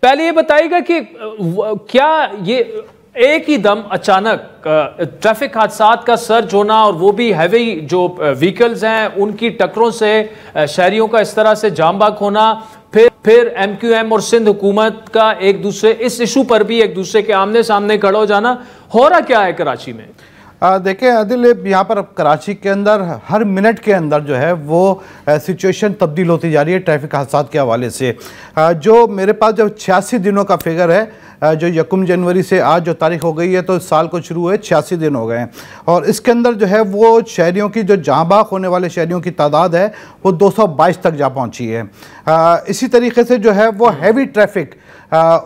पहले ये बताइएगा कि क्या ये एक ही दम अचानक ट्रैफिक हादसात का सर्ज होना और वो भी हैवी जो व्हीकल्स हैं उनकी टक्करों से शहरियों का इस तरह से जाम बाग होना, फिर MQM और सिंध हुकूमत का एक दूसरे इस इशू पर भी एक दूसरे के आमने सामने खड़ा हो जाना, हो रहा क्या है कराची में? देखिए आदिल, यहाँ पर कराची के अंदर हर मिनट के अंदर जो है वो सिचुएशन तब्दील होती जा रही है ट्रैफिक हादसात के हवाले से। जो मेरे पास जब 86 दिनों का फिगर है, जो 1 जनवरी से आज जो तारीख हो गई है तो साल को शुरू हुए 86 दिन हो गए हैं, और इसके अंदर जो है वो शहरियों की जो जहाँ बाग होने वाले शहरियों की तादाद है वो 222 तक जा पहुँची है। इसी तरीके से जो है वो हैवी ट्रैफिक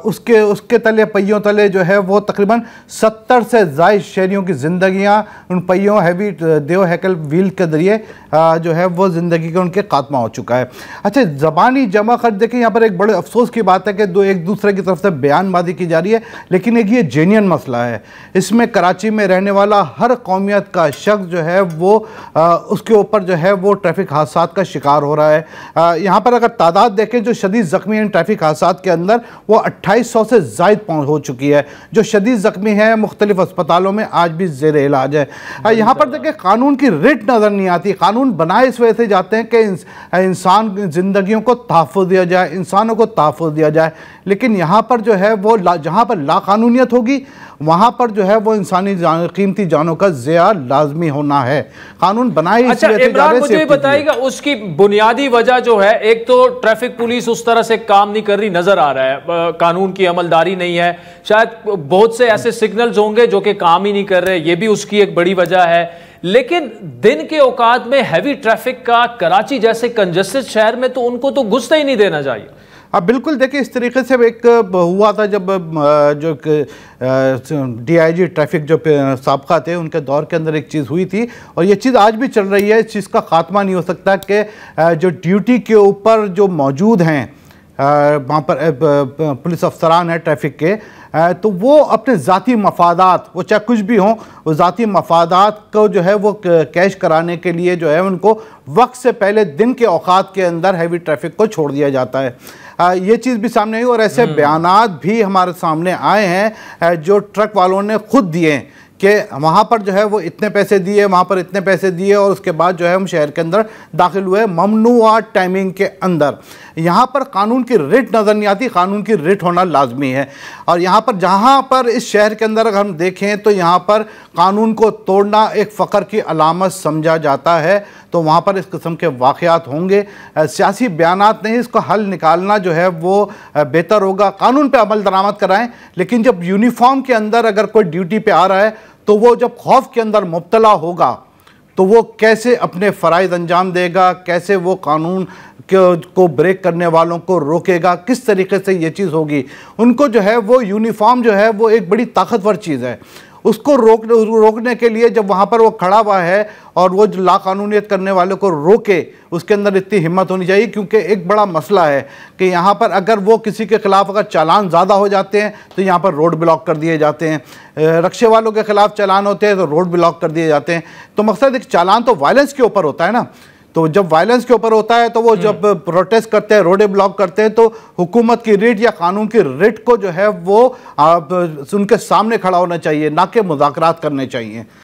उसके तले पहियों तले जो है वो तकरीबन 70 से ज़ायद शहरियों की ज़िंदगियाँ उन पहियों हैवी देव हैकल व्हील के ज़रिए जो है वो ज़िंदगी का उनके खात्मा हो चुका है। अच्छा, ज़बानी जमा खर्च देखें, यहाँ पर एक बड़े अफसोस की बात है कि एक दूसरे की तरफ से बयानबाजी की जा रही है, लेकिन एक ये जेन्युइन मसला है। इसमें कराची में रहने वाला हर कौमियत का शख्स जो है वो उसके ऊपर जो है वो ट्रैफिक हादसात का शिकार हो रहा है। यहाँ पर अगर तादाद देखें जो शदीद ज़ख्मी हैं ट्रैफिक हादसात के अंदर वो 2800 से ज़ायद हो चुकी है। जो शदीद ज़ख्मी है मुख्तलिफ अस्पतालों में आज भी ज़ेर इलाज है। यहाँ पर देखिए कानून की रिट नज़र नहीं आती। कानून बनाए इस वजह से जाते हैं कि इंसान ज़िंदगियों को तहफ़्फ़ुज़ दिया जाए, इंसानों को तहफ़्फ़ुज़ दिया जाए, लेकिन यहाँ पर जो है वो जहाँ पर लाकानूनियत होगी वहाँ पर जो है वो इंसानी कीमती जानों का ज़िया लाजमी होना है। कानून बनाए। अच्छा इमरान, मुझे बताइएगा उसकी बुनियादी वजह जो है, एक तो ट्रैफिक पुलिस उस तरह से काम नहीं कर रही नजर आ रहा है, कानून की अमलदारी नहीं है, शायद बहुत से ऐसे सिग्नल्स होंगे जो कि काम ही नहीं कर रहे, ये भी उसकी एक बड़ी वजह है। लेकिन दिन के औकात में हैवी ट्रैफिक का कराची जैसे कंजस्टेड शहर में तो उनको तो घुसते ही नहीं देना चाहिए। हाँ बिल्कुल, देखिए इस तरीके से एक हुआ था जब जो DIG ट्रैफिक जो साबका थे उनके दौर के अंदर एक चीज़ हुई थी, और ये चीज़ आज भी चल रही है। इस चीज़ का खात्मा नहीं हो सकता कि जो ड्यूटी के ऊपर जो मौजूद हैं वहाँ पर पुलिस अफसरान हैं ट्रैफिक के, तो वो अपने ज़ाती मफादात, वो चाहे कुछ भी हों, वो ज़ाती मफादात को जो है वो कैश कराने के लिए जो है उनको वक्त से पहले दिन के औकात के अंदर हैवी ट्रैफिक को छोड़ दिया जाता है। ये चीज़ भी सामने आई और ऐसे बयानात भी हमारे सामने आए हैं जो ट्रक वालों ने खुद दिए कि वहाँ पर जो है वो इतने पैसे दिए, वहाँ पर इतने पैसे दिए, और उसके बाद जो है हम शहर के अंदर दाखिल हुए ममनुआ टाइमिंग के अंदर। यहाँ पर कानून की रिट नज़र नहीं आती, कानून की रिट होना लाजमी है। और यहाँ पर जहाँ पर इस शहर के अंदर अगर हम देखें तो यहाँ पर कानून को तोड़ना एक फ़ख्र की अलामत समझा जाता है, तो वहाँ पर इस किस्म के वाक़यात होंगे। सियासी बयानात नहीं, इसको हल निकालना जो है वो बेहतर होगा। कानून पर अमल दरामद कराएँ, लेकिन जब यूनिफॉर्म के अंदर अगर कोई ड्यूटी पे आ रहा है तो वो जब खौफ के अंदर मुब्तला होगा तो वो कैसे अपने फ़राइज़ अंजाम देगा, कैसे वो कानून को ब्रेक करने वालों को रोकेगा, किस तरीके से ये चीज़ होगी। उनको जो है वो यूनिफॉर्म जो है वो एक बड़ी ताकतवर चीज़ है, उसको रोकने के लिए जब वहाँ पर वो खड़ा हुआ है और वो जो लाकानूनियत करने वालों को रोके, उसके अंदर इतनी हिम्मत होनी चाहिए। क्योंकि एक बड़ा मसला है कि यहाँ पर अगर वो किसी के ख़िलाफ़ अगर चालान ज़्यादा हो जाते हैं तो यहाँ पर रोड ब्लॉक कर दिए जाते हैं, रक्शे वालों के ख़िलाफ़ चालान होते हैं तो रोड ब्लॉक कर दिए जाते हैं। तो मकसद एक चालान तो वायलेंस के ऊपर होता है ना, तो जब वायलेंस के ऊपर होता है तो वो जब प्रोटेस्ट करते हैं, रोडें ब्लॉक करते हैं, तो हुकूमत की रिट या कानून की रिट को जो है वो उनके सामने खड़ा होना चाहिए, ना कि मुज़ाकरात करने चाहिए।